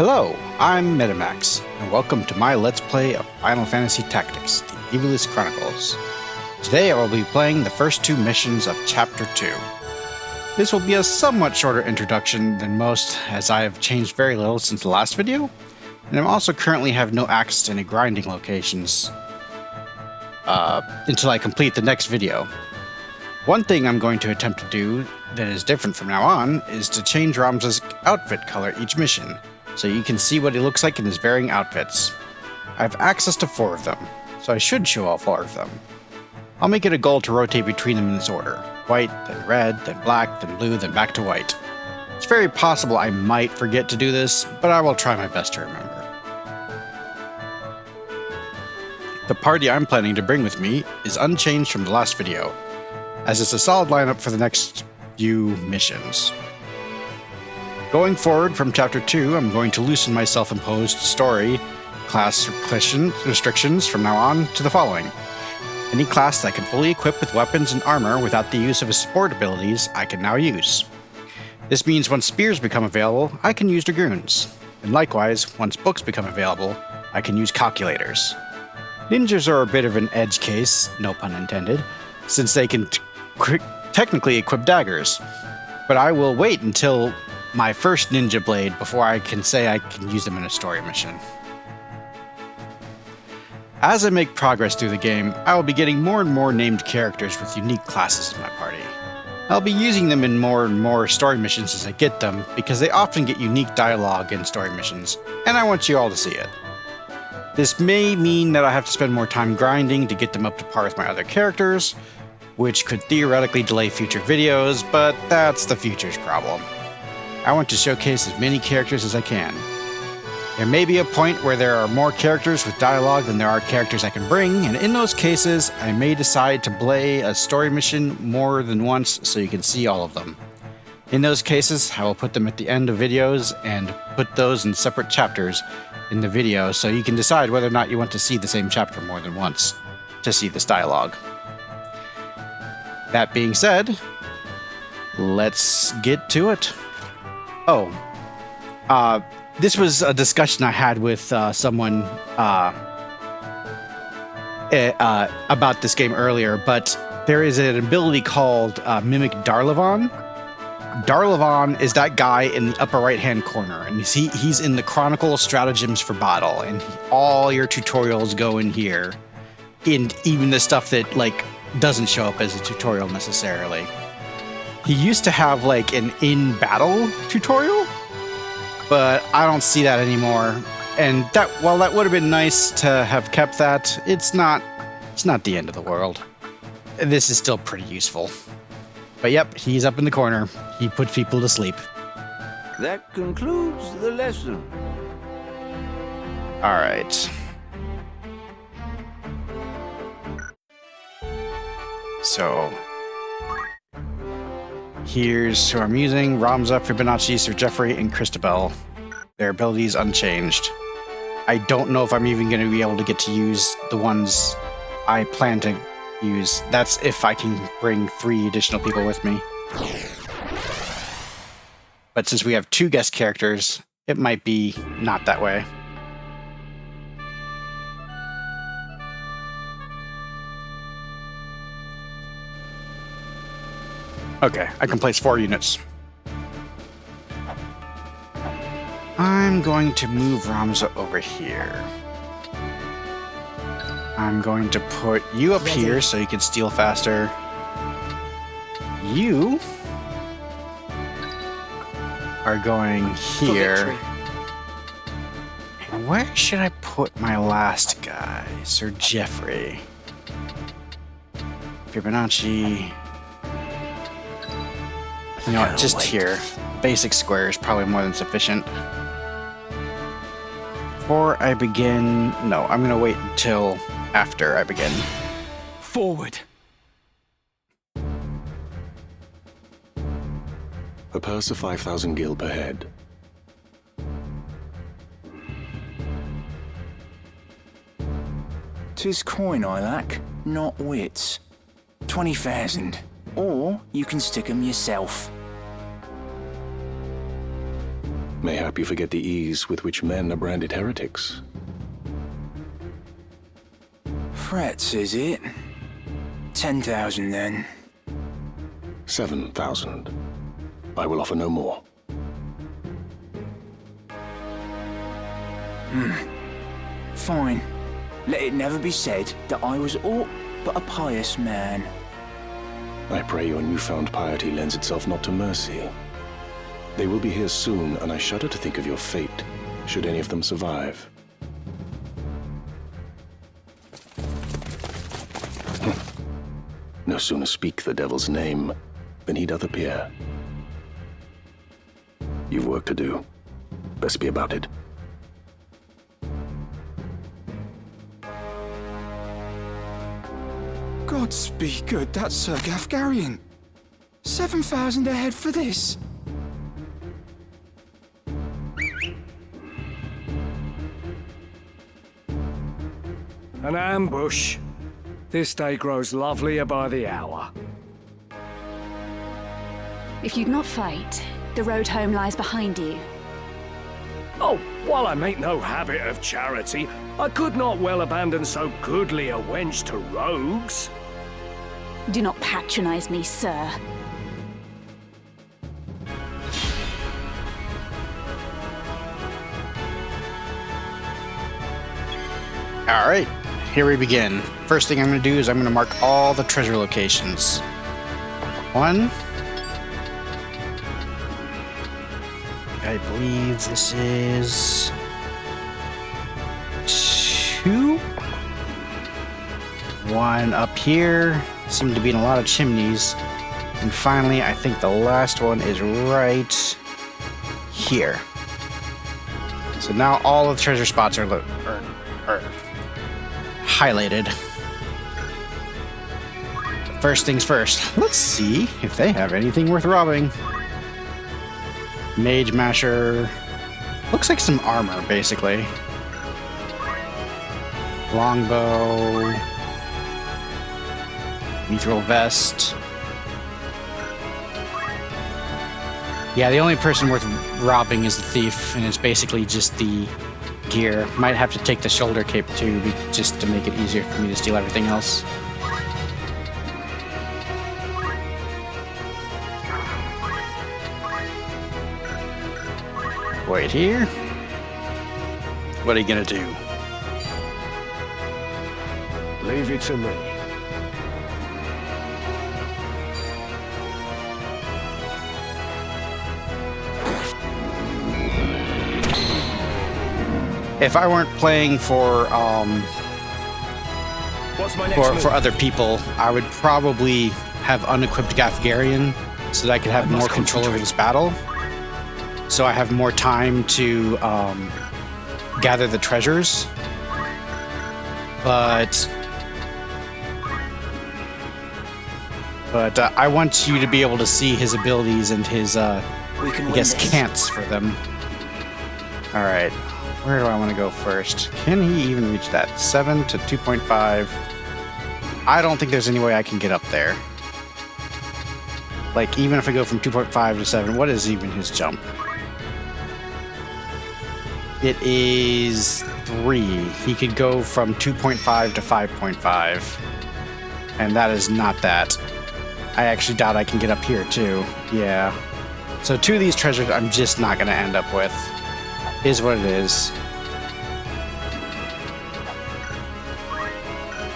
Hello, I'm Metamax, and welcome to my Let's Play of Final Fantasy Tactics, the Ivalice Chronicles. Today I will be playing the first two missions of Chapter 2. This will be a somewhat shorter introduction than most, as I have changed very little since the last video, and I also currently have no access to any grinding locations until I complete the next video. One thing I'm going to attempt to do that is different from now on is to change Ramza's outfit color each mission, so you can see what he looks like in his varying outfits. I have access to 4 of them, so I should show all 4 of them. I'll make it a goal to rotate between them in this order: white, then red, then black, then blue, then back to white. It's very possible I might forget to do this, but I will try my best to remember. The party I'm planning to bring with me is unchanged from the last video, as it's a solid lineup for the next few missions. Going forward from Chapter 2, I'm going to loosen my self-imposed story class restrictions from now on to the following. Any class that can fully equip with weapons and armor without the use of his support abilities, I can now use. This means once spears become available, I can use dragoons. And likewise, once books become available, I can use calculators. Ninjas are a bit of an edge case, no pun intended, since they can technically equip daggers. But I will wait until my first ninja blade before I can say I can use them in a story mission. As I make progress through the game, I will be getting more and more named characters with unique classes in my party. I'll be using them in more and more story missions as I get them, because they often get unique dialogue in story missions, and I want you all to see it. This may mean that I have to spend more time grinding to get them up to par with my other characters, which could theoretically delay future videos, but that's the future's problem. I want to showcase as many characters as I can. There may be a point where there are more characters with dialogue than there are characters I can bring, and in those cases, I may decide to play a story mission more than once so you can see all of them. In those cases, I will put them at the end of videos and put those in separate chapters in the video so you can decide whether or not you want to see the same chapter more than once to see this dialogue. That being said, let's get to it. This was a discussion I had with someone about this game earlier, but there is an ability called Mimic Darlavon. Darlavon is that guy in the upper right-hand corner, and he's in the Chronicles stratagems for battle, and all your tutorials go in here, and even the stuff that doesn't show up as a tutorial necessarily. He used to have an in-battle tutorial, but I don't see that anymore. And while that would have been nice to have kept that, it's not the end of the world. This is still pretty useful. But yep, he's up in the corner. He puts people to sleep. That concludes the lesson. All right. So here's who I'm using: Ramza, Fibonacci, Sir Geoffrey, and Christabel. Their abilities unchanged. I don't know if I'm even going to be able to get to use the ones I plan to use. That's if I can bring 3 additional people with me. But since we have 2 guest characters, it might be not that way. Okay, I can place 4 units. I'm going to move Ramza over here. I'm going to put you up here so you can steal faster. You are going here. And where should I put my last guy? Sir Geoffrey. Fibonacci. You know what, just here. Basic square is probably more than sufficient. Before I begin... No, I'm going to wait until after I begin. Forward. A purse of 5,000 gil per head. 'Tis coin I lack, not wits. 20,000. Or you can stick 'em yourself. Mayhap you forget the ease with which men are branded heretics. Frets, is it? 10,000 then. 7,000. I will offer no more. Fine. Let it never be said that I was aught but a pious man. I pray your newfound piety lends itself not to mercy. They will be here soon, and I shudder to think of your fate, should any of them survive. No sooner speak the devil's name than he doth appear. You've work to do. Best be about it. Gods be good, that's Sir Gafgarian. 7,000 ahead for this. An ambush. This day grows lovelier by the hour. If you'd not fight, the road home lies behind you. Oh, while I make no habit of charity, I could not well abandon so goodly a wench to rogues. Do not patronize me, sir. Alright, here we begin. First thing I'm going to do is I'm going to mark all the treasure locations. 1. I believe this is 2. 1 up here. Seem to be in a lot of chimneys. And finally, I think the last one is right here. So now all of the treasure spots are highlighted. First things first, let's see if they have anything worth robbing. Mage Masher. Looks like some armor, basically. Longbow. Mithril Vest. Yeah, the only person worth robbing is the thief, and it's basically just the gear. Might have to take the shoulder cape too, just to make it easier for me to steal everything else. Wait here. What are you gonna do? Leave it to me. If I weren't playing for What's my next for other people, I would probably have unequipped Gafgarian so that I could have more control over this battle. So I have more time to gather the treasures. But I want you to be able to see his abilities and his, I guess, cants for them. All right. Where do I want to go first? Can he even reach that? 7 to 2.5. I don't think there's any way I can get up there. Like, even if I go from 2.5 to 7, what is even his jump? It is 3. He could go from 2.5 to 5.5. And that is not that. I actually doubt I can get up here, too. Yeah. So 2 of these treasures I'm just not going to end up with. Is what it is.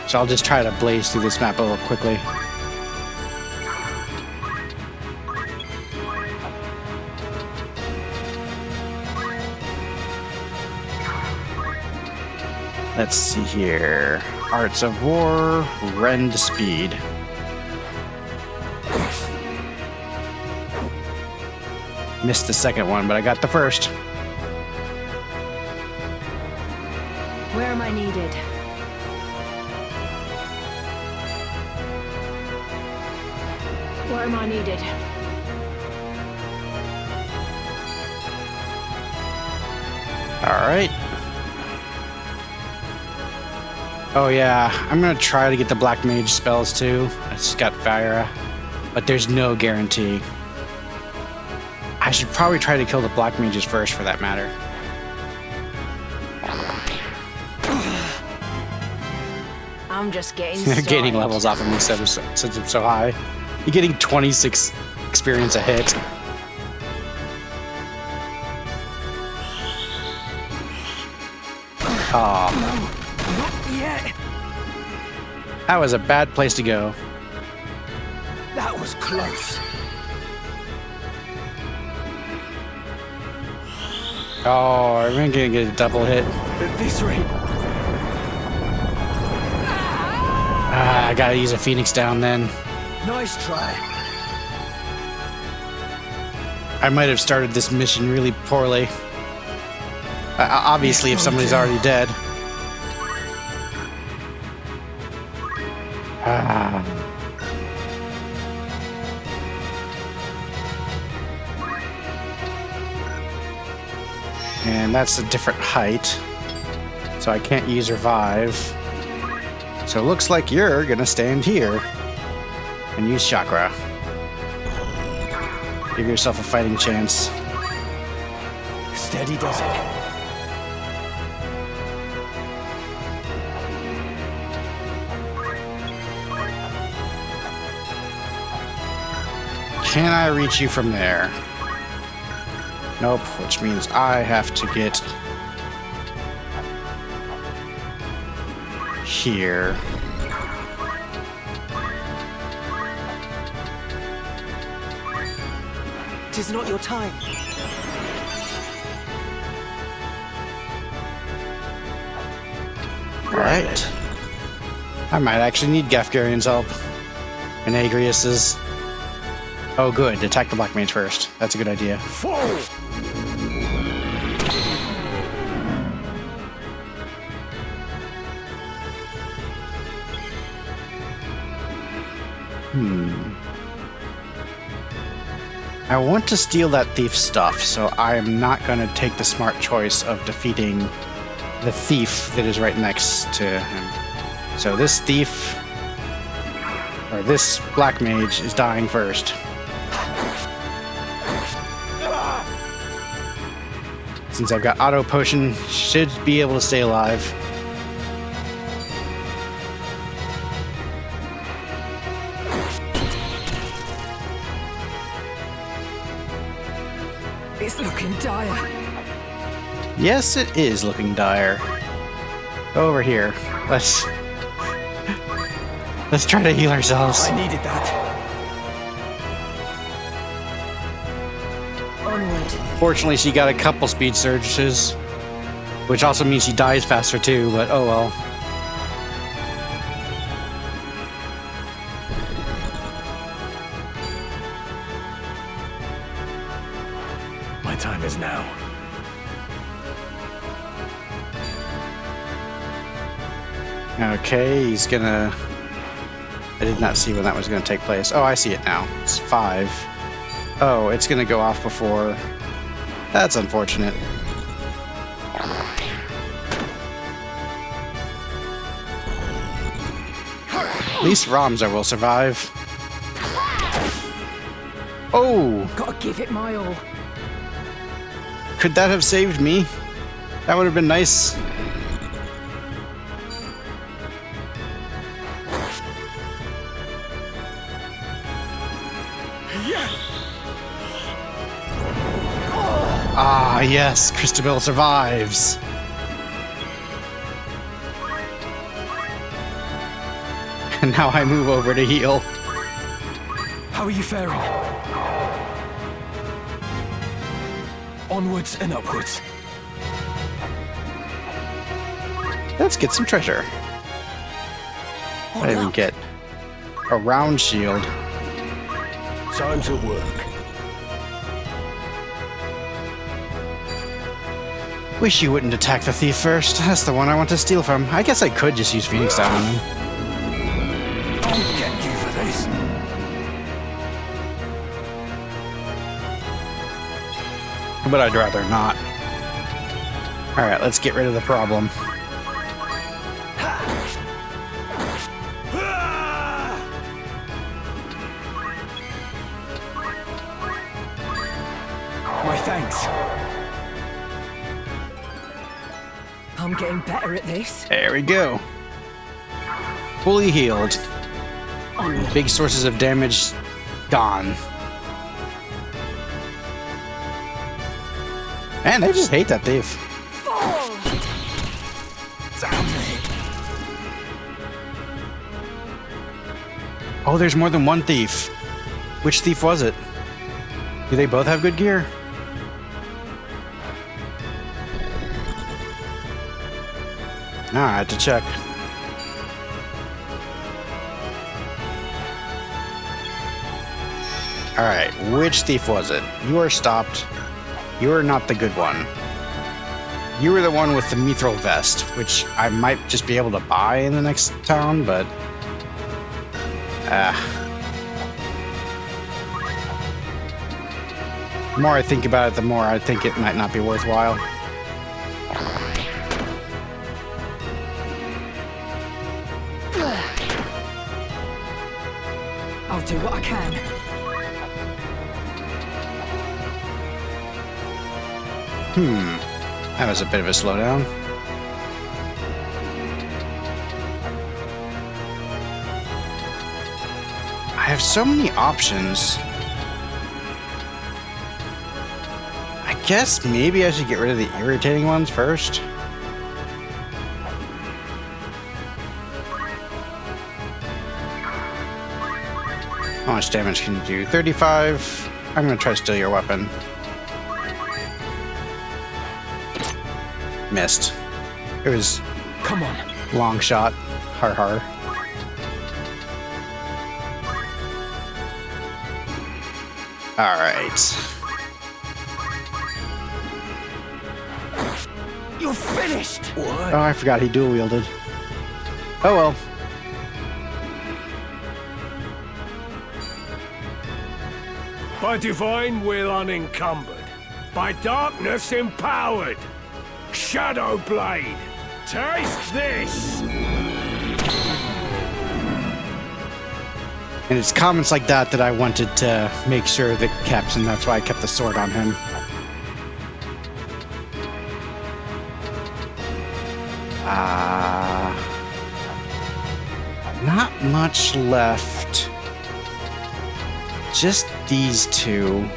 So I'll just try to blaze through this map a little quickly. Let's see here. Arts of War, Rend Speed. Missed the second one, but I got the first. Where am I needed? Where am I needed? Alright. Oh yeah, I'm gonna try to get the Black Mage spells too. I just got Fire, but there's no guarantee. I should probably try to kill the black mages first, for that matter. I'm just getting They're started. gaining levels off of me since I'm so high. You're getting 26 experience a hit. Oh, Not yet. that was a bad place to go. That was close. Oh, I'm gonna get a double hit. At this rate, Ah, I gotta use a Phoenix down then. nice try. I might have started this mission really poorly. Obviously, if somebody's already dead. Ah. And that's a different height. So I can't use revive. So it looks like you're gonna stand here and use chakra. Give yourself a fighting chance. Steady does it. Can I reach you from there? Nope, which means I have to get here. Tis not your time. Alright. I might actually need Gafgarian's help. And Agrius's. Oh good, attack the Black Mage first. That's a good idea. Fall! I want to steal that thief's stuff, so I am not going to take the smart choice of defeating the thief that is right next to him. So this thief, or this black mage, is dying first. Since I've got auto potion, should be able to stay alive. It's looking dire. Yes, it is looking dire. Go over here. Let's try to heal ourselves. I needed that. Onward. Fortunately, she got a couple speed surges, which also means she dies faster too, but oh well. My time is now. Okay, he's gonna... I did not see when that was gonna take place. Oh, I see it now. It's 5. Oh, it's gonna go off before... That's unfortunate. At least Ramza will survive. Oh! Gotta give it my all. Could that have saved me? That would have been nice. Ah, yes, Christabel survives. And now I move over to heal. How are you faring? Onwards and upwards. Let's get some treasure. I didn't get a round shield. Time to work. Wish you wouldn't attack the thief first. That's the one I want to steal from. I guess I could just use Phoenix Down on him. I'll get you for this. But I'd rather not. Alright, let's get rid of the problem. Thanks. I'm getting better at this. There we go. Fully healed. Big sources of damage gone. Man, they just hate that thief. Damn it. Oh, there's more than one thief. Which thief was it? Do they both have good gear? Ah, I had to check. Alright, which thief was it? You are stopped. You are not the good one. You were the one with the mithril vest, which I might just be able to buy in the next town, but... The more I think about it, the more I think it might not be worthwhile. I'll do what I can. That was a bit of a slowdown. I have so many options. I guess maybe I should get rid of the irritating ones first. How much damage can you do? 35. I'm gonna try to steal your weapon. Missed. It was Come on. long shot. Har har. Alright. You're finished. What? Oh, I forgot he dual wielded. Oh well. By divine will unencumbered, by darkness empowered. Shadow Blade, taste this! And it's comments like that that I wanted to make sure that kept, and that's why I kept the sword on him. Not much left. Just these two.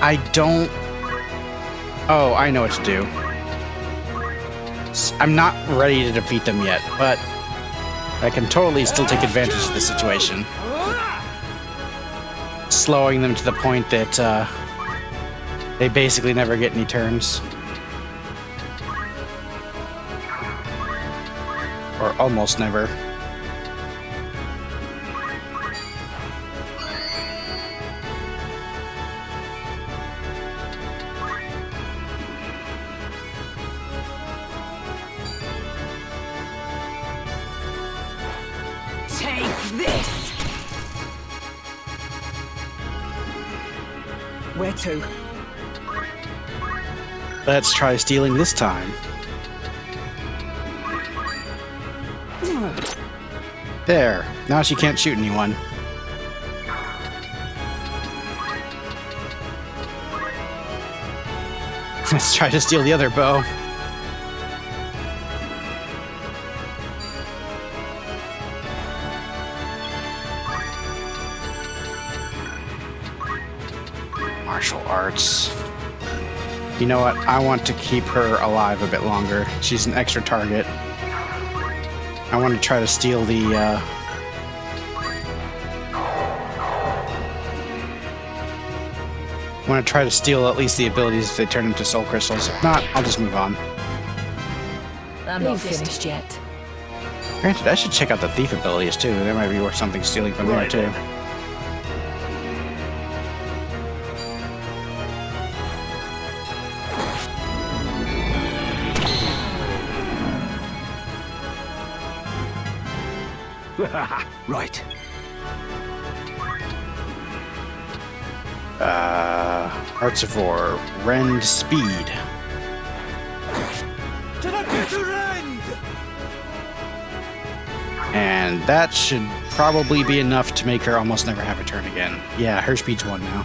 I don't... Oh, I know what to do. I'm not ready to defeat them yet, but I can totally still take advantage of the situation. Slowing them to the point that they basically never get any turns. Or almost never. This! Where to? Let's try stealing this time. There. Now she can't shoot anyone. Let's try to steal the other bow. Martial arts. You know what? I want to keep her alive a bit longer. She's an extra target. I want to try to steal the, I want to try to steal at least the abilities if they turn into soul crystals. If not, I'll just move on. I'm not finished yet. Granted, I should check out the thief abilities too. There might be worth something stealing from there too. Right. Arts of War, Rend Speed. To the bitter end! And that should probably be enough to make her almost never have a turn again. Yeah, her speed's 1 now.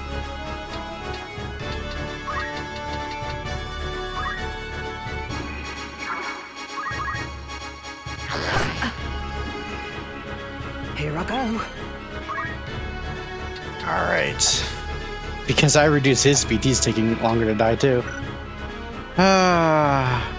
Here I go. Alright. Because I reduced his speed, he's taking longer to die too. Ah.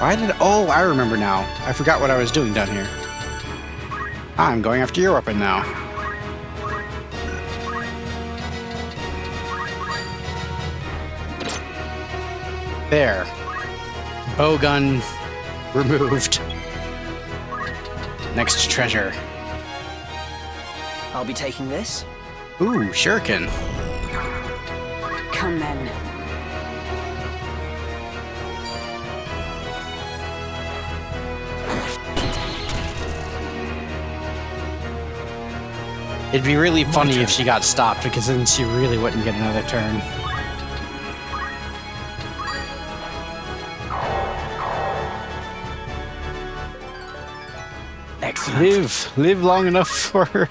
Why did... Oh, I remember now. I forgot what I was doing down here. I'm going after your weapon now. There. Bow gun removed. Next treasure. I'll be taking this. Ooh, shuriken. Come then. It'd be really funny if she got stopped, because then she really wouldn't get another turn. Excellent. Live long enough for her.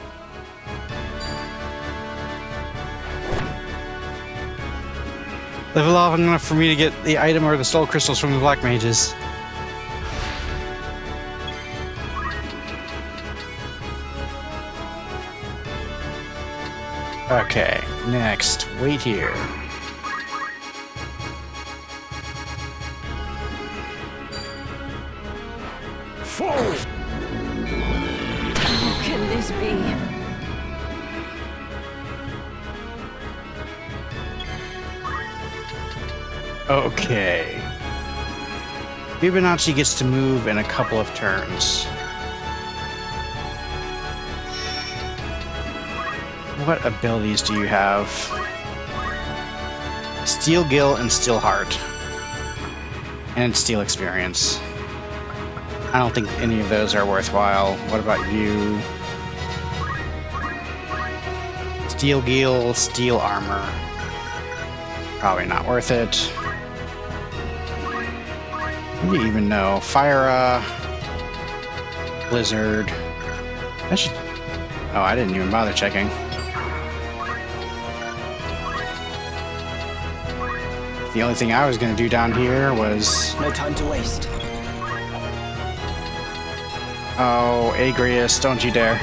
Live long enough for me to get the item or the soul crystals from the black mages. Okay, next, wait here. Fall! How can this be? Okay. Fibonacci gets to move in a couple of turns. What abilities do you have? Steel Gill and Steel Heart. And Steel Experience. I don't think any of those are worthwhile. What about you? Steel Gill, Steel Armor. Probably not worth it. What do you even know? Fire, Blizzard. That should... Oh, I didn't even bother checking. The only thing I was going to do down here was... No time to waste. Oh, Agrius, don't you dare.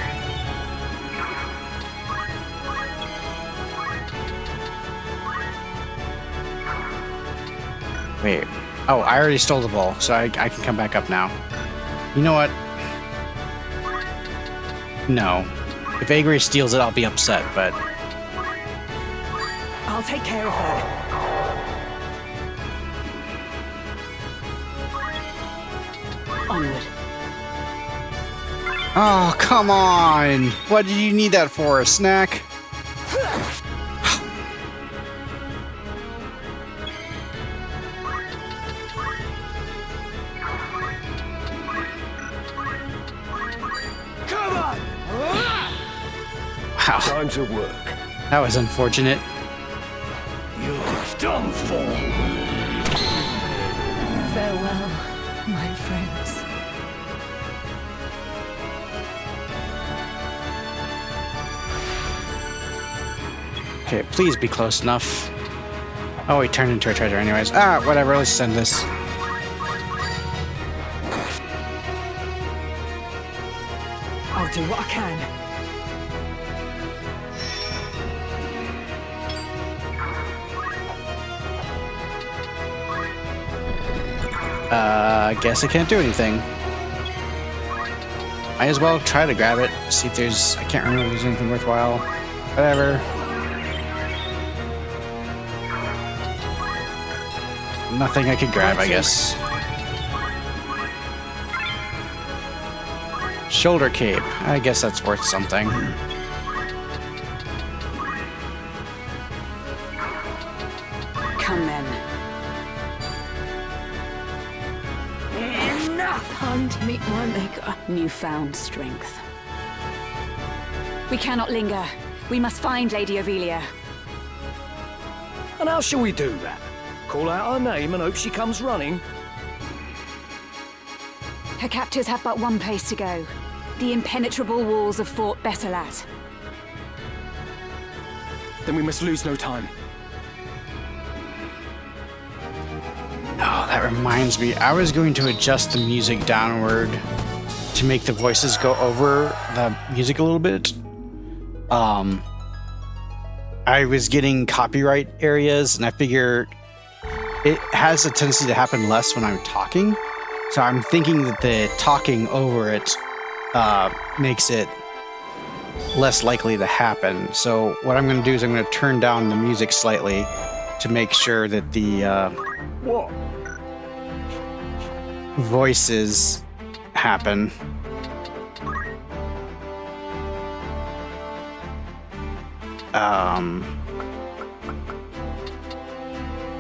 Wait. Oh, I already stole the ball, so I can come back up now. You know what? No. If Agrius steals it, I'll be upset, but... I'll take care of her. Onward. Oh, come on! What did you need that for? A snack? Come on! Wow, Time to work. that was unfortunate. You're done for. Farewell, my friends. Okay, please be close enough. Oh, he turned into a treasure anyways. Ah, whatever, let's send this. I'll do what I can. Guess I can't do anything. Might as well try to grab it. See if there's... I can't remember if there's anything worthwhile. Whatever. Nothing I could grab, I guess. Shoulder cape. I guess that's worth something. Come then. Enough! Time to meet my maker. Newfound strength. We cannot linger. We must find Lady Ovelia. And how shall we do that? Call out her name and hope she comes running? Her captors have but one place to go. The impenetrable walls of Fort Besselat. Then we must lose no time. Oh, that reminds me. I was going to adjust the music downward to make the voices go over the music a little bit. I was getting copyright areas, and I figure it has a tendency to happen less when I'm talking. So I'm thinking that the talking over it makes it less likely to happen. So what I'm going to do is I'm going to turn down the music slightly to make sure that the What? voices happen.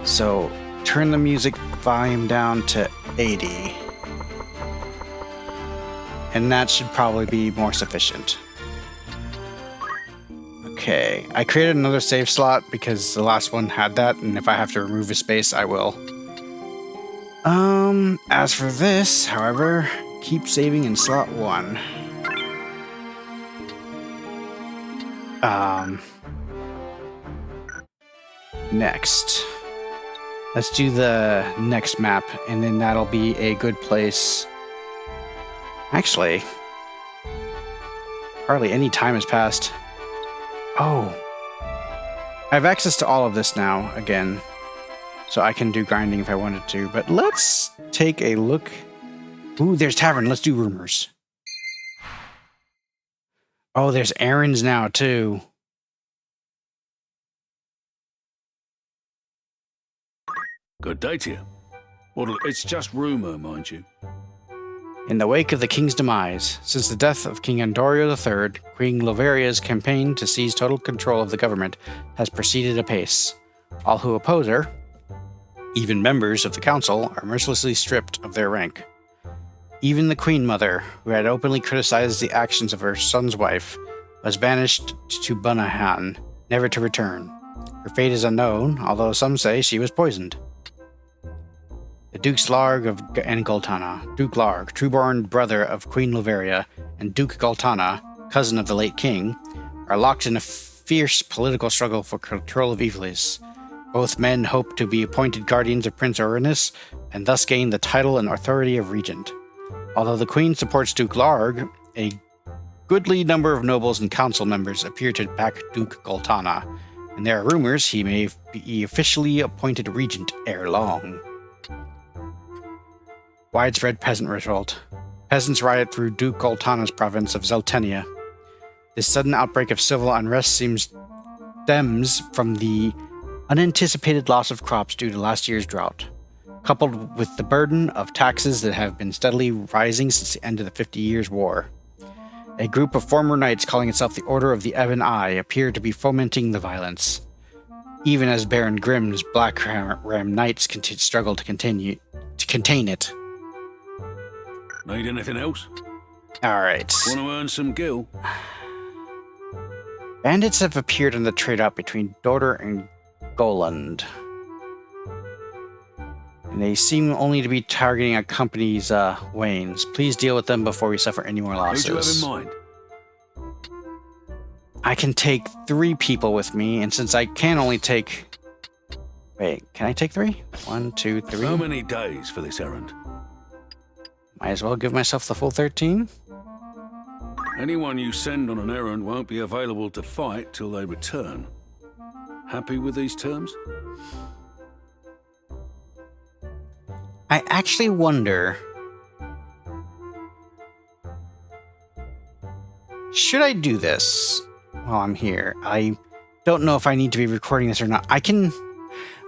So turn the music volume down to 80. And that should probably be more sufficient. Okay, I created another save slot because the last one had that, and if I have to remove a space, I will. As for this, however, keep saving in slot 1. Next. Let's do the next map, and then that'll be a good place. Actually, hardly any time has passed. Oh. I have access to all of this now, again. So I can do grinding if I wanted to. But let's take a look. Ooh, there's Tavern. Let's do rumors. Oh, there's errands now, too. Good day to you. Well, it's just rumour, mind you. In the wake of the king's demise, since the death of King Andorio III, Queen Loveria's campaign to seize total control of the government has proceeded apace. All who oppose her, even members of the council, are mercilessly stripped of their rank. Even the Queen Mother, who had openly criticized the actions of her son's wife, was banished to Bunahan, never to return. Her fate is unknown, although some say she was poisoned. The Dukes Larg and Goltana, Duke Larg, true-born brother of Queen Loveria, and Duke Goltana, cousin of the late king, are locked in a fierce political struggle for control of Ivalice. Both men hope to be appointed guardians of Prince Orinus, and thus gain the title and authority of regent. Although the Queen supports Duke Larg, a goodly number of nobles and council members appear to back Duke Goltana, and there are rumors he may be officially appointed regent ere long. Widespread peasant revolt. Peasants riot through Duke Goltana's province of Zeltenia. This sudden outbreak of civil unrest stems from the unanticipated loss of crops due to last year's drought, coupled with the burden of taxes that have been steadily rising since the end of the 50 Years' War. A group of former knights calling itself the Order of the Ebon Eye appear to be fomenting the violence, even as Baron Grimm's Black Ram Knights struggle to contain it. Need anything else? Alright. Want to earn some gil? Bandits have appeared in the trade-off between Dorter and Goland. And they seem only to be targeting a company's wains. Please deal with them before we suffer any more losses. Who do you have in mind? I can take 3 people with me, and since I can only take... Wait, can I take 3? 1, 2, 3. How many days for this errand? Might as well give myself the full 13. Anyone you send on an errand won't be available to fight till they return. Happy with these terms? I actually wonder... Should I do this while I'm here? I don't know if I need to be recording this or not.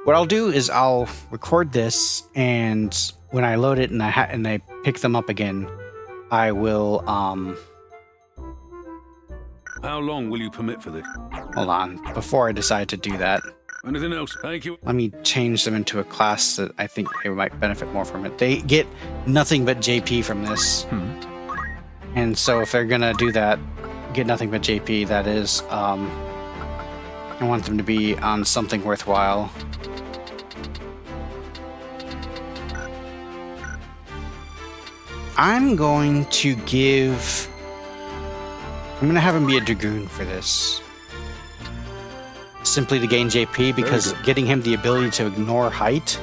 What I'll do is I'll record this, and when I load it and I pick them up again, I will, How long will you permit for this? Hold on, before I decide to do that. Anything else? Thank you. Let me change them into a class that I think they might benefit more from it. They get nothing but JP from this. And so if they're gonna do that, get nothing but JP, that is, I want them to be on something worthwhile. I'm going to have him be a Dragoon for this. Simply to gain JP, because getting him the ability to ignore height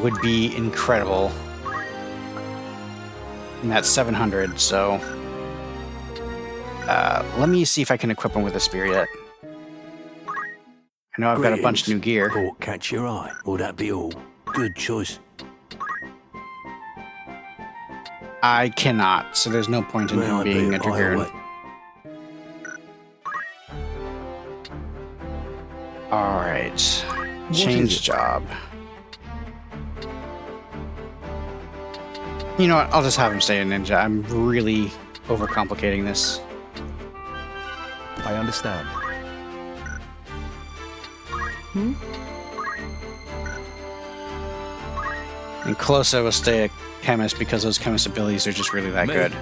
would be incredible. And that's 700, so... let me see if I can equip him with a spear yet. I know I've got a bunch of new gear. Thought catch your eye, or that be all? Good choice. I cannot, so there's no point in him being a Dragoon. Alright. Change job. You know what? I'll just have him stay a ninja. I'm really overcomplicating this. I understand. And Closa will stay a chemist because those chemist abilities are just really that good.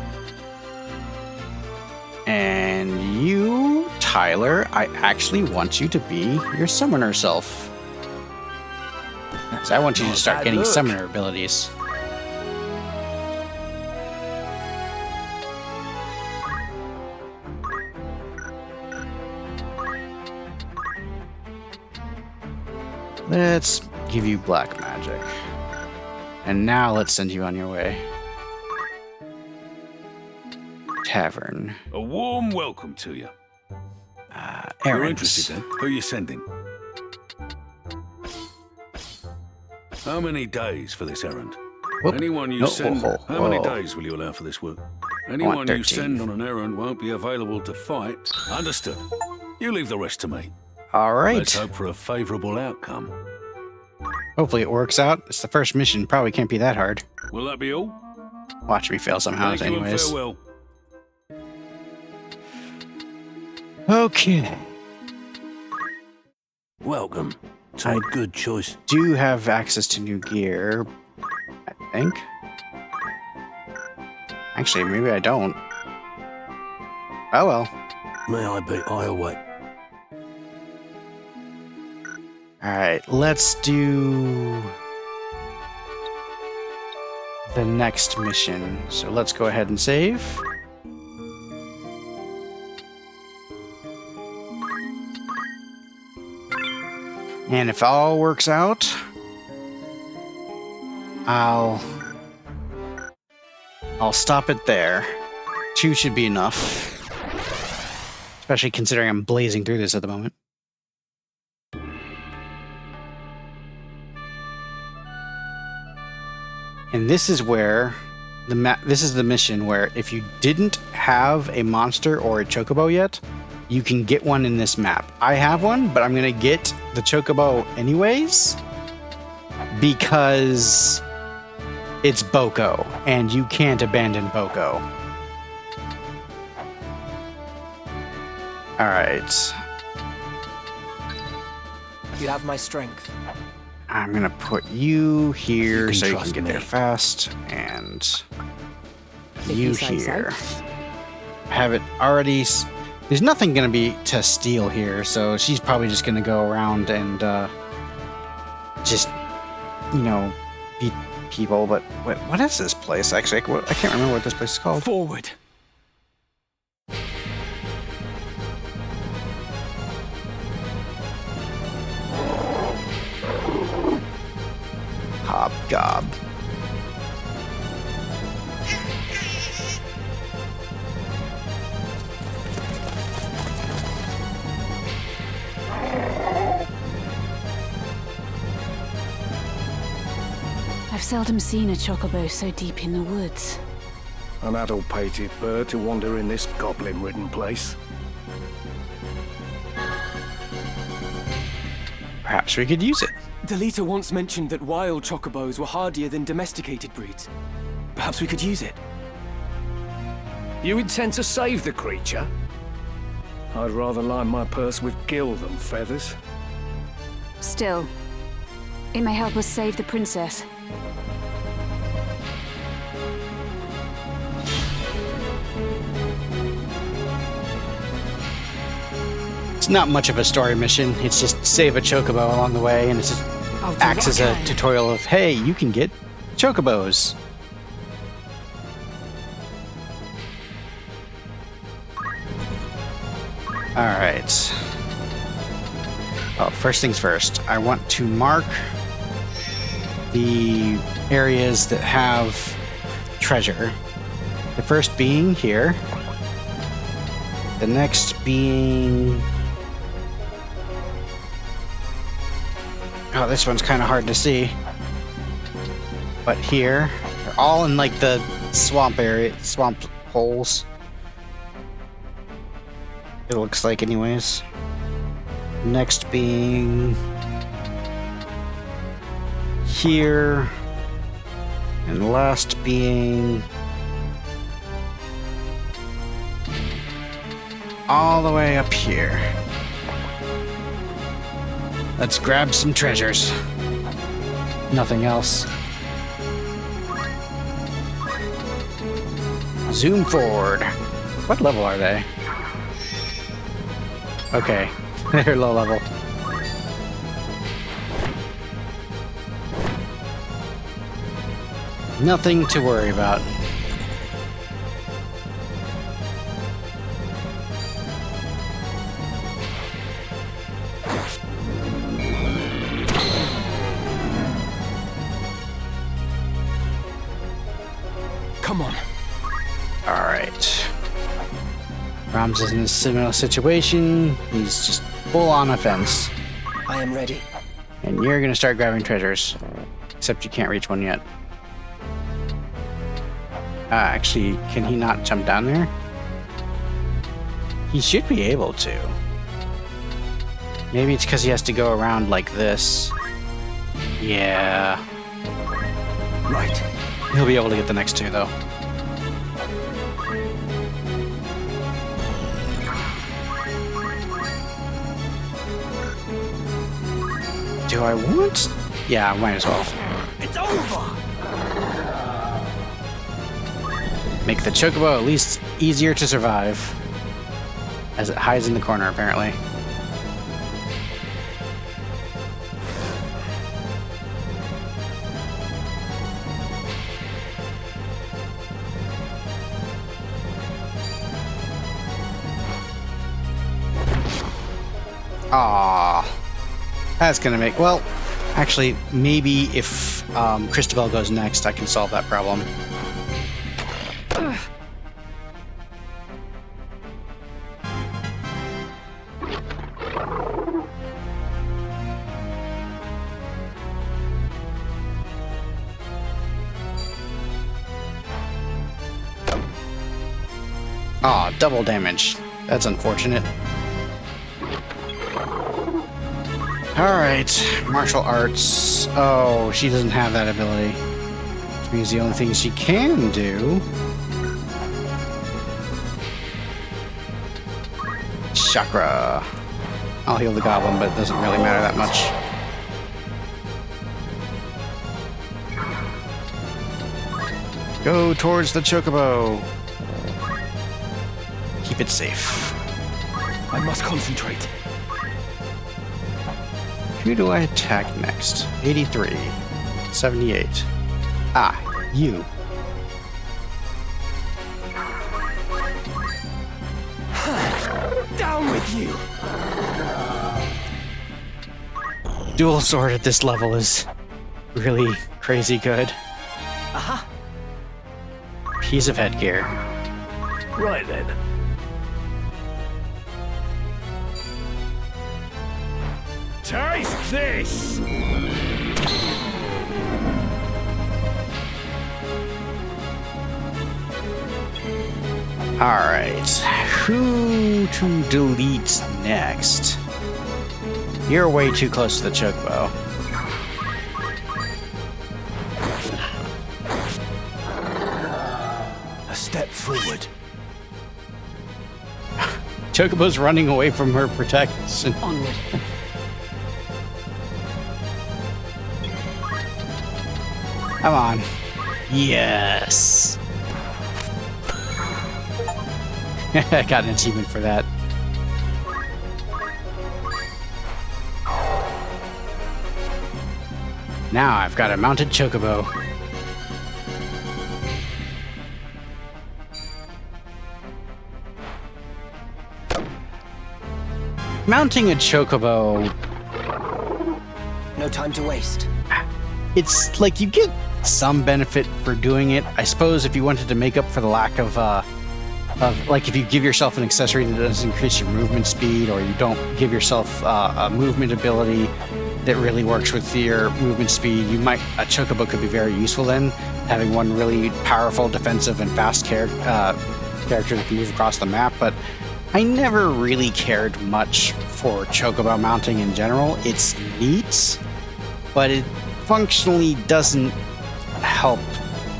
And you, Tyler, I actually want you to be your summoner self. So I want you to start getting summoner abilities. Let's give you black magic. And now let's send you on your way. Tavern. A warm welcome to you. You're Errands. interested then? Who are you sending? How many days for this errand? Whoop. Anyone you No, send... whoa, How many whoa. days will you allow for this work? Anyone you 13. send on an errand won't be available to fight. Understood. You leave the rest to me. All right. Let's hope for a favourable outcome. Hopefully it works out. It's the first mission. Probably can't be that hard. Will that be all? Watch me fail somehow, Thank you and anyways. farewell. Okay. Welcome. To a good choice. Do have access to new gear, I think. Actually, maybe I don't. Oh well. May I be away. Alright, let's do the next mission. So let's go ahead and save. And if all works out, I'll stop it there. 2 should be enough. Especially considering I'm blazing through this at the moment. And this is where this is the mission where if you didn't have a monster or a chocobo yet, you can get one in this map. I have one, but I'm gonna get the chocobo anyways because it's Boko, and you can't abandon Boko. Alright. You have my strength. I'm gonna put you here can so you can trust get there me. fast, and If you you say so. here. Have it already. There's nothing gonna be to steal here, so she's probably just gonna go around and just, you know, beat people. But what is this place actually? I can't remember what this place is called. Forward. Hobgob. I've seldom seen a chocobo so deep in the woods. An adult-pated bird to wander in this goblin-ridden place. Perhaps we could use it. Delita once mentioned that wild chocobos were hardier than domesticated breeds. Perhaps we could use it. You intend to save the creature? I'd rather line my purse with gil than feathers. Still, it may help us save the princess. It's not much of a story mission. It's just save a chocobo along the way, and it just acts as a tutorial of, hey, you can get chocobos. Alright. Oh, first things first. I want to mark the areas that have treasure. The first being here. The next being... Oh, this one's kind of hard to see. But here, they're all in like the swamp area, swamp holes. It looks like anyways. Next being here. And last being all the way up here. Let's grab some treasures. Nothing else. Zoom forward. What level are they? Okay, they're low level. Nothing to worry about. Come on. Alright. Rams is in a similar situation. He's just full on offense. I am ready. And you're gonna start grabbing treasures. Except you can't reach one yet. Actually, can he not jump down there? He should be able to. Maybe it's because he has to go around like this. Yeah. Right. He'll be able to get the next two, though. Do I want? Yeah, I might as well. It's over. Make the chocobo at least easier to survive. As it hides in the corner, apparently. Aww. That's gonna make... Well, actually, maybe if Christabel goes next, I can solve that problem. Aw, double damage. That's unfortunate. Alright, martial arts. Oh, she doesn't have that ability. Which means the only thing she can do... Chakra. I'll heal the goblin, but it doesn't really matter that much. Go towards the chocobo. Keep it safe. I must concentrate. Who do I attack next? 83. 78. Ah, you. Down with you. Dual sword at this level is really crazy good. Aha. Piece of headgear. Right then. Taste this! Alright, who to delete next? You're way too close to the chocobo. A step forward. Chocobo's running away from her protection. Onward. Come on. Yes. I got an achievement for that. Now I've got a mounted chocobo. Mounting a chocobo, No time to waste. it's like you get some benefit for doing it. I suppose if you wanted to make up for the lack of like if you give yourself an accessory that does increase your movement speed, or you don't give yourself a movement ability that really works with your movement speed, a chocobo could be very useful then, having one really powerful defensive and fast character that can move across the map. But I never really cared much for chocobo mounting in general. It's neat, but it functionally doesn't help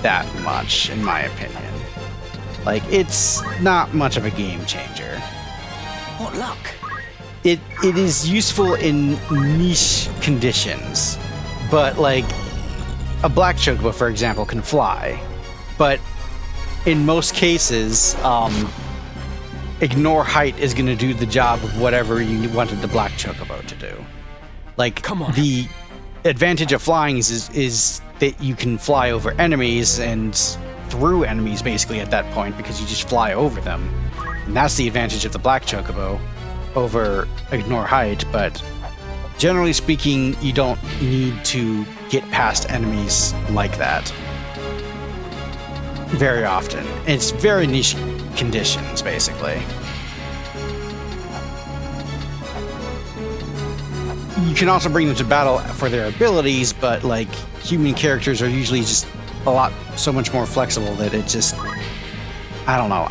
that much, in my opinion. Like, it's not much of a game changer. What luck? It is useful in niche conditions, but like a black chocobo, for example, can fly, but in most cases, ignore height is going to do the job of whatever you wanted the black chocobo to do. Like, Come on. The advantage of flying is that you can fly over enemies and through enemies basically at that point, because you just fly over them, and that's the advantage of the black chocobo over ignore height. But generally speaking, you don't need to get past enemies like that very often. It's very niche conditions, basically. You can also bring them to battle for their abilities, but like human characters are usually just so much more flexible that it just, I don't know.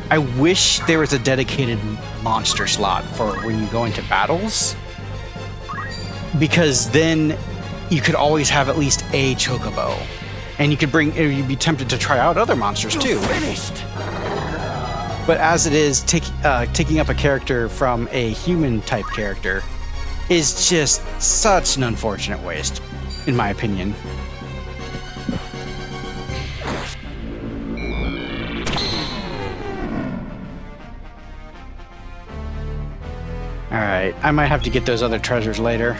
I wish there was a dedicated monster slot for when you go into battles, because then you could always have at least a chocobo, and you'd be tempted to try out other monsters too. Finished. But as it is, taking up a character from a human type character is just such an unfortunate waste, in my opinion. Alright, I might have to get those other treasures later.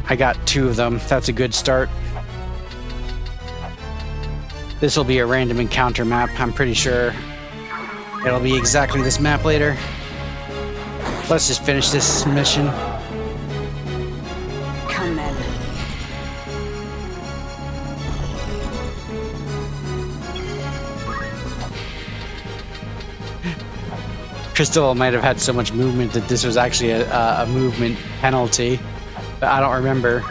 I got 2 of them. That's a good start. This will be a random encounter map, I'm pretty sure. It'll be exactly this map later. Let's just finish this mission. Come then. Crystal might have had so much movement that this was actually a movement penalty, but I don't remember.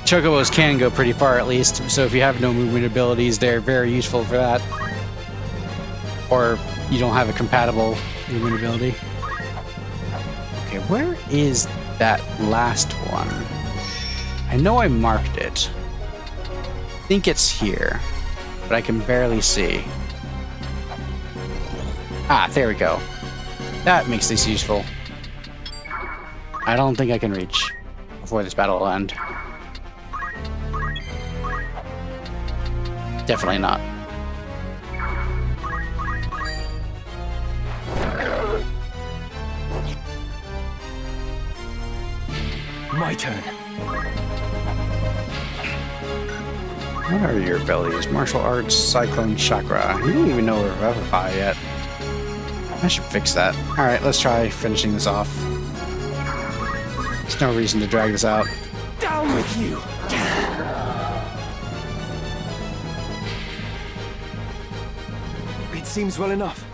Chocobos can go pretty far at least, so if you have no movement abilities, they're very useful for that. Or you don't have a compatible movement ability. Okay, where is that last one? I know I marked it. I think it's here, but I can barely see. Ah, there we go. That makes this useful. I don't think I can reach before this battle will end. Definitely not. My turn. What are your abilities? Martial Arts, Cyclone Chakra. You don't even know Revivify yet. I should fix that. Alright, let's try finishing this off. There's no reason to drag this out. Down with you. It seems well enough.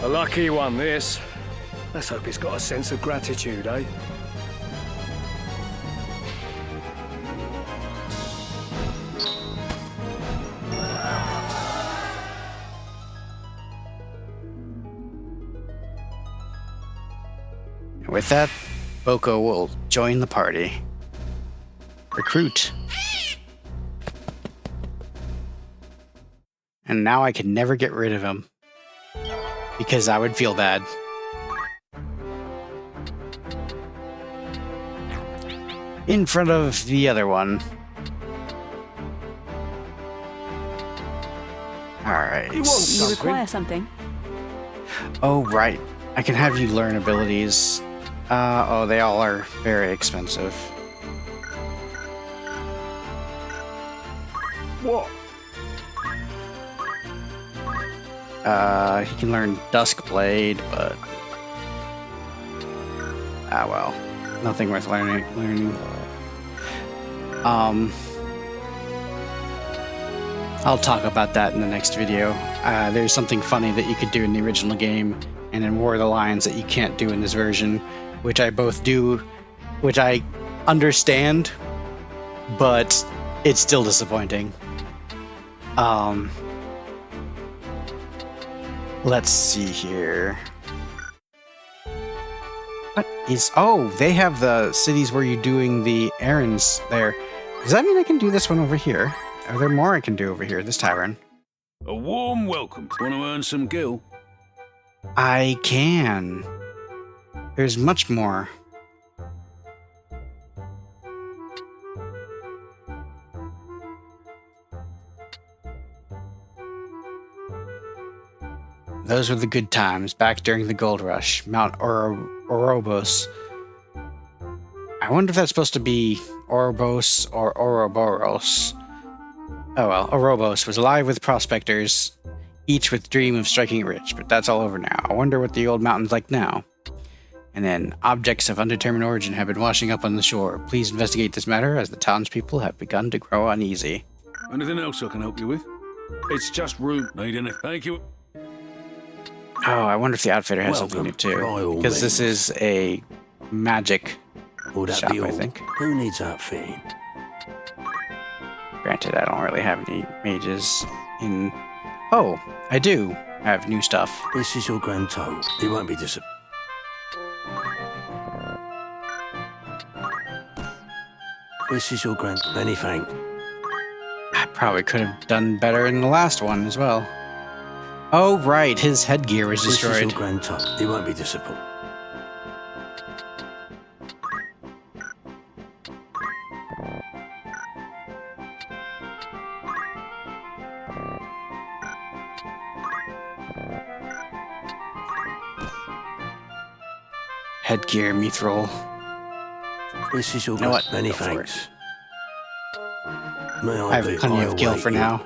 A lucky one, this. Let's hope it's got a sense of gratitude, eh? With that, Boko will join the party. Recruit. And now I can never get rid of him, because I would feel bad. in front of the other one. Alright. You require something? Oh, right. I can have you learn abilities. Oh, they all are very expensive. What? He can learn Duskblade, but... Ah, well. Nothing worth learning. I'll talk about that in the next video. There's something funny that you could do in the original game and in War of the Lions that you can't do in this version, which I both do, which I understand, but it's still disappointing. Let's see here. What is... Oh, they have the cities where you're doing the errands there. Does that mean I can do this one over here? Are there more I can do over here, this tavern? A warm welcome. Want to earn some gil? I can. There's much more. Those were the good times, back during the gold rush. Mount Orobos. I wonder if that's supposed to be Orobos or Ouroboros. Oh well, Orobos was alive with prospectors, each with dream of striking it rich, but that's all over now. I wonder what the old mountain's like now. And then, objects of undetermined origin have been washing up on the shore. Please investigate this matter, as the townspeople have begun to grow uneasy. Anything else I can help you with? It's just room. Need any? Thank you. Oh, I wonder if the outfitter has something new too. Because this is a magic shop, I think. Who needs outfitting? Granted, I don't really have any mages in... Oh, I do have new stuff. This is your grand total. You won't be disappointed. This is your grand... Many thanks. I probably could have done better in the last one as well. Oh, right, his headgear was destroyed. This is your grand total. You won't be disappointed. Headgear, mithril. This is your You know what? Many Go for thanks. I have plenty of gil for now.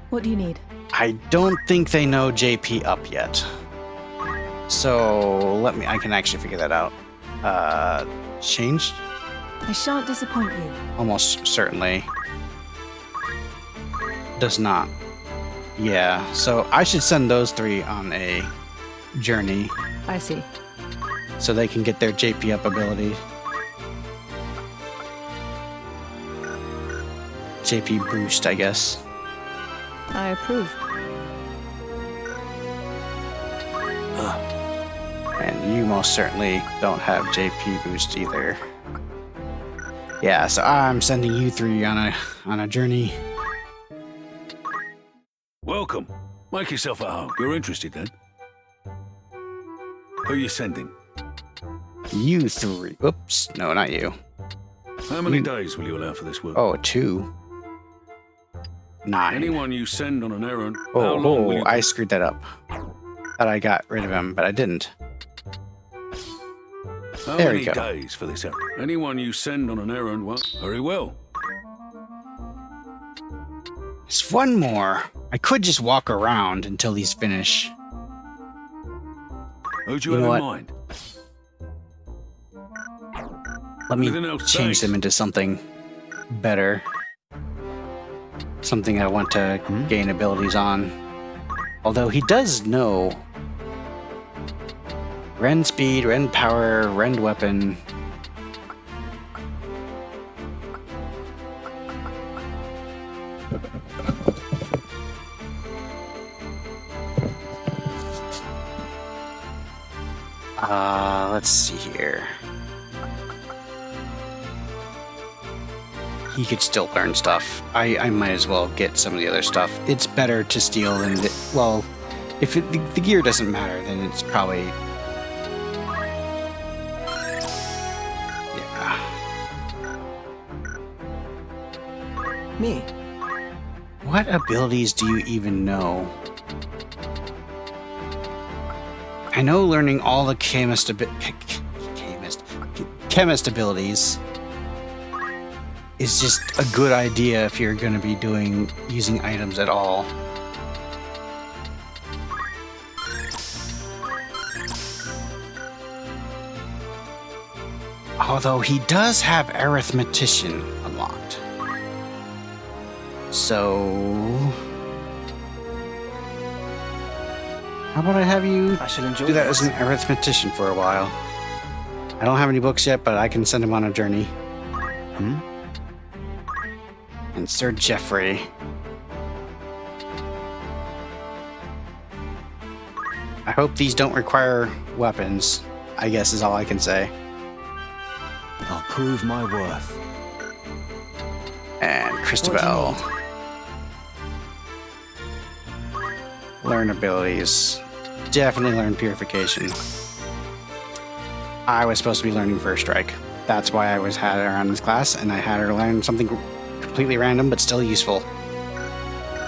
What do you need? I don't think they know JP up yet. So I can actually figure that out. Changed? I shan't disappoint you. Almost certainly. Does not. Yeah, so I should send those three on a journey I see. so they can get their JP up ability. JP boost, I guess. I approve. And you most certainly don't have JP boost either. Yeah, so I'm sending you three on a journey. Welcome. Make yourself at home. You're interested then? Who you sending? You three. Oops, no, not you. How many days will you allow for this work? Oh, 2. 9. Anyone you send on an errand, how long will Oh, you... I screwed that up. Thought I got rid of him, but I didn't. How there many we go. days for this errand? Anyone you send on an errand, well, very well. There's one more. I could just walk around until these finish. Who do You you know have in what? mind? Let me Anything else? change Thanks. them into something better. Something I want to gain abilities on. Although he does know Rend speed, Rend power, Rend weapon. Let's see here. He could still learn stuff. I might as well get some of the other stuff. It's better to steal than... well, If the gear doesn't matter, then it's probably... Yeah. Me? What abilities do you even know? I know learning all the chemist abilities is just a good idea if you're going to be using items at all. Although he does have Arithmetician unlocked. So... how about I have you I shall enjoy do that this. as an arithmetician for a while? I don't have any books yet, but I can send him on a journey. And Sir Geoffrey. I hope these don't require weapons, I guess is all I can say. I'll prove my worth. And Christabel. Learn abilities. Definitely learn Purification. I was supposed to be learning First Strike. That's why I had her on this class, and I had her learn something completely random but still useful.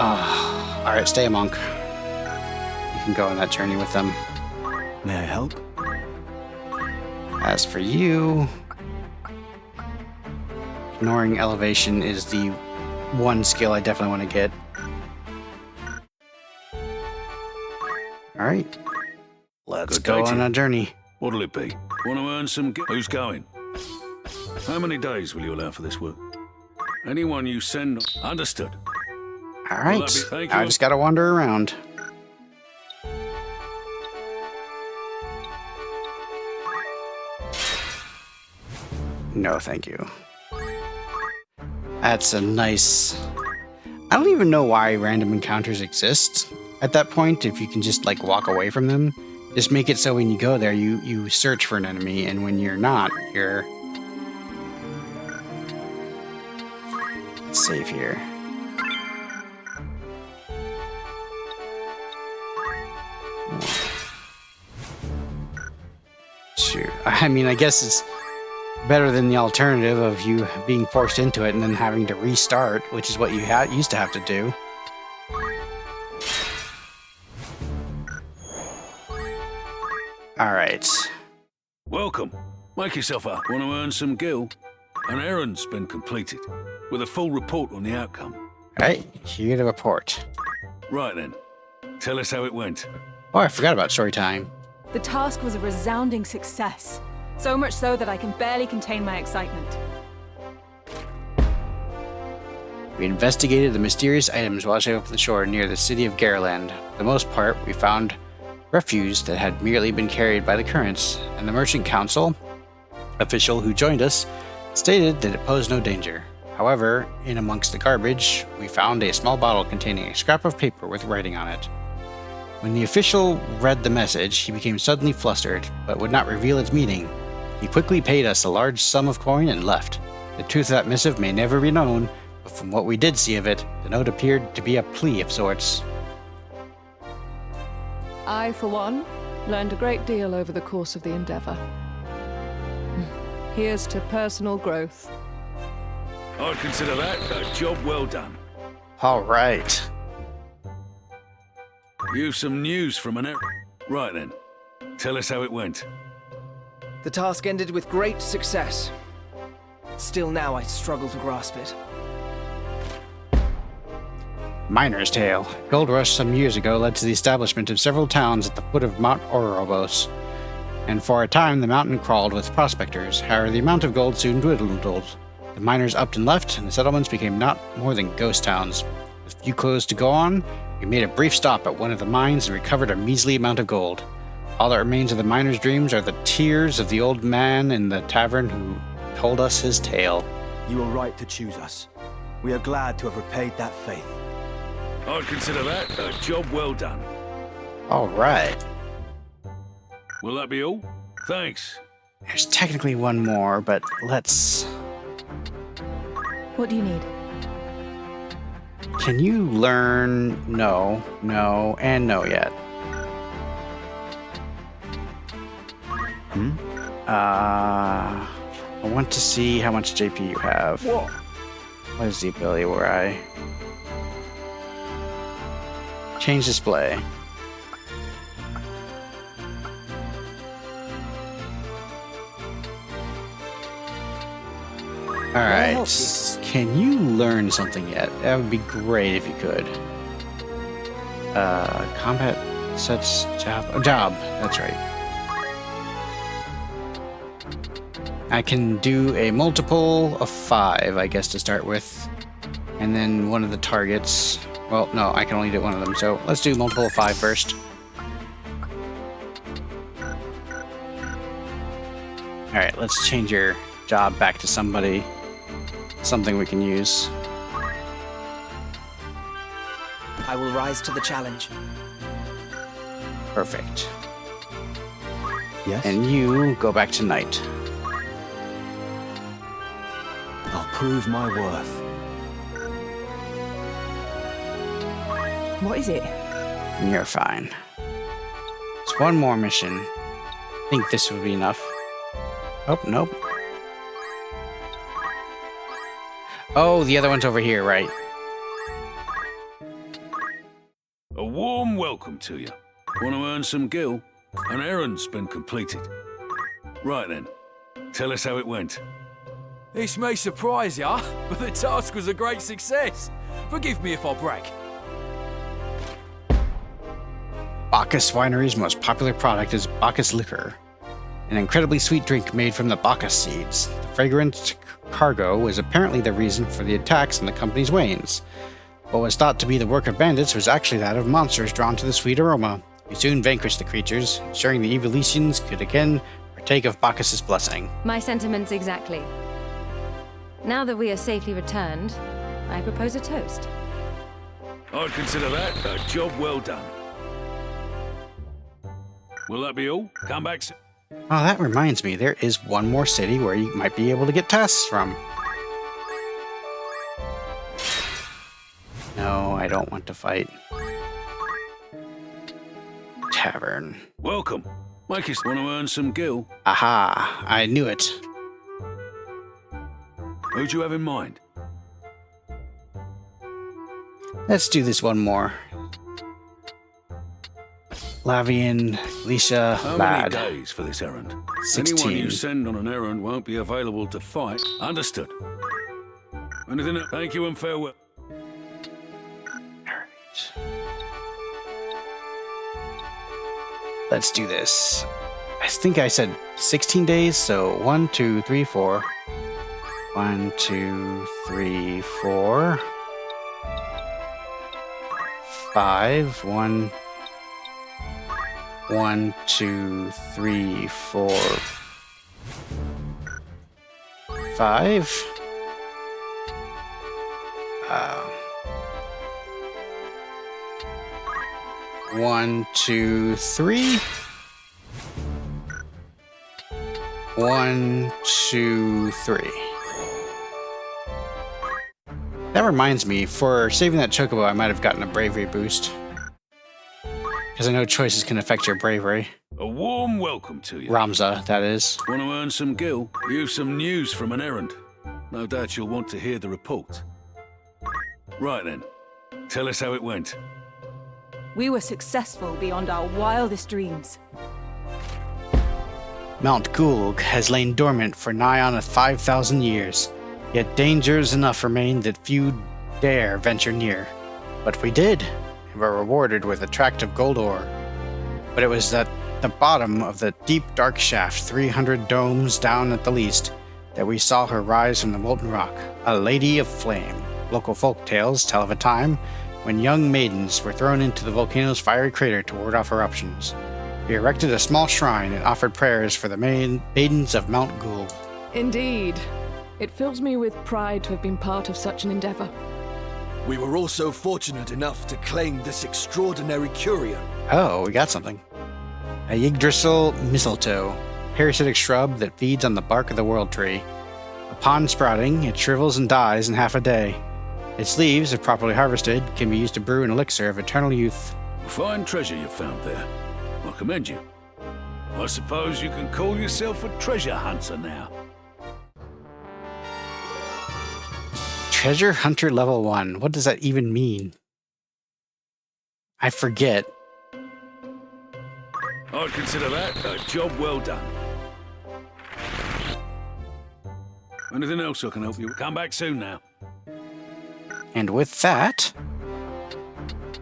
Alright, stay a monk. You can go on that journey with them. May I help? As for you... ignoring elevation is the one skill I definitely want to get. Alright. Let's Good go day to on you. a journey. What'll it be? Want to earn some... Who's going? How many days will you allow for this work? Anyone you send... Understood. Alright. Thank you. I just gotta wander around. No, thank you. That's a nice... I don't even know why random encounters exist at that point, if you can just, like, walk away from them. Just make it so when you go there, you search for an enemy, and when you're not, you're... safe here. Shoot. I mean, I guess it's better than the alternative of you being forced into it and then having to restart, which is what you used to have to do. Alright. Welcome. Make yourself up. Want to earn some gil? An errand's been completed, with a full report on the outcome. Alright, here to report. Right then. Tell us how it went. Oh, I forgot about story time. The task was a resounding success. So much so that I can barely contain my excitement. We investigated the mysterious items washing up the shore near the city of Gareland. For the most part, we found refuse that had merely been carried by the currents, and the merchant council official who joined us stated that it posed no danger. However, in amongst the garbage, we found a small bottle containing a scrap of paper with writing on it. When the official read the message, he became suddenly flustered, but would not reveal its meaning. He quickly paid us a large sum of coin and left. The truth of that missive may never be known, but from what we did see of it, the note appeared to be a plea of sorts. I, for one, learned a great deal over the course of the endeavor. Here's to personal growth. I'd consider that a job well done. Alright. You've some news from an Right then. Tell us how it went. The task ended with great success. Still now I struggle to grasp it. Miner's Tale. Gold rush some years ago led to the establishment of several towns at the foot of Mount Orobos, and for a time the mountain crawled with prospectors. However, the amount of gold soon dwindled. The miners upped and left, and the settlements became not more than ghost towns. With few clues to go on, we made a brief stop at one of the mines and recovered a measly amount of gold. All that remains of the miner's dreams are the tears of the old man in the tavern who told us his tale. You were right to choose us. We are glad to have repaid that faith. I'd consider that a job well done. Alright. Will that be all? Thanks. There's technically one more, but let's... What do you need? Can you learn no, no, and no yet? I want to see how much JP you have. What? What is the ability where I change display? Alright, can you learn something yet? That would be great if you could. Combat sets job, that's right. I can do a multiple of 5, I guess, to start with. And then one of the targets. Well, no, I can only do one of them, so let's do multiple of 5 first. Alright, let's change your job back to something we can use. I will rise to the challenge. Perfect. Yes? And you go back to night. I'll prove my worth. What is it? And you're fine. It's one more mission. I think this would be enough. Oh, nope. Oh, the other one's over here, right? A warm welcome to you. Want to earn some gil? An errand's been completed. Right then, tell us how it went. This may surprise ya, but the task was a great success. Forgive me if I brag. Bacchus Winery's most popular product is Bacchus liquor, an incredibly sweet drink made from the Bacchus seeds. The fragrant cargo was apparently the reason for the attacks on the company's wains. What was thought to be the work of bandits was actually that of monsters drawn to the sweet aroma. We soon vanquished the creatures, ensuring the Ivalicians could again partake of Bacchus's blessing. My sentiments exactly. Now that we are safely returned, I propose a toast. I'd consider that a job well done. Will that be all? Come back. Oh, that reminds me, there is one more city where you might be able to get tasks from. No, I don't want to fight. Tavern. Welcome. Make us want to earn some gil. Aha, I knew it. Who'd you have in mind? Let's do this one more. Lavian, Alicia, How Lad. many days for this errand? 16. Anyone you send on an errand won't be available to fight. Understood. Anything else? Thank you and farewell. Alright. Let's do this. I think I said 16 days, so 1, 2, 3, 4. 1, 2, 3, 4. 5. 1, 2, 3, 4. 5. 1, 2, 3. 1, 2, 3. That reminds me, for saving that chocobo, I might have gotten a bravery boost. Because I know choices can affect your bravery. A warm welcome to you. Ramza, that is. Want to earn some gil? You've some news from an errand. No doubt you'll want to hear the report. Right then, tell us how it went. We were successful beyond our wildest dreams. Mount Gulg has lain dormant for nigh on 5,000 years, yet dangers enough remain that few dare venture near. But we did, and were rewarded with attractive gold ore. But it was at the bottom of the deep dark shaft, 300 domes down at the least, that we saw her rise from the molten rock, a lady of flame. Local folk tales tell of a time when young maidens were thrown into the volcano's fiery crater to ward off eruptions. We erected a small shrine and offered prayers for the maidens of Mount Gulg. Indeed. It fills me with pride to have been part of such an endeavor. We were also fortunate enough to claim this extraordinary curio. Oh, we got something. A Yggdrasil mistletoe, parasitic shrub that feeds on the bark of the world tree. Upon sprouting, it shrivels and dies in half a day. Its leaves, if properly harvested, can be used to brew an elixir of eternal youth. Fine treasure you found there. I commend you. I suppose you can call yourself a treasure hunter now. Treasure Hunter level 1. What does that even mean? I forget. I'd consider that a job well done. Anything else I can help you with? Come back soon now. And with that,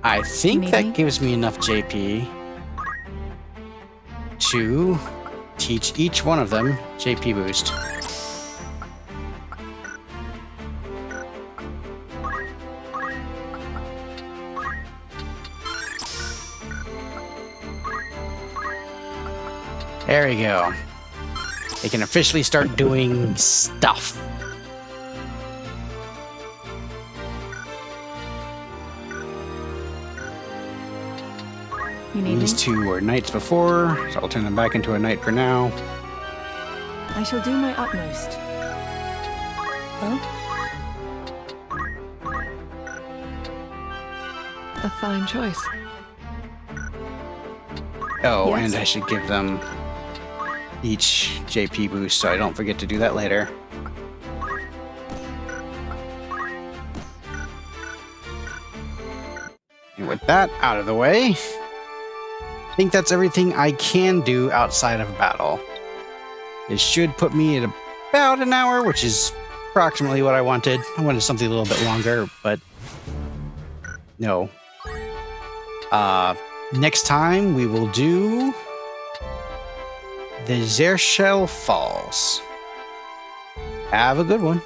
I think that gives me enough JP to teach each one of them JP boost. There we go. They can officially start doing stuff. These two were knights before, so I'll turn them back into a knight for now. I shall do my utmost. A fine choice. Oh, Yes. and I should give them each JP boost so I don't forget to do that later. And with that out of the way, I think that's everything I can do outside of battle. It should put me at about an hour, which is approximately what I wanted. I wanted something a little bit longer, but no. Next time we will do the Zershell Falls. Have a good one.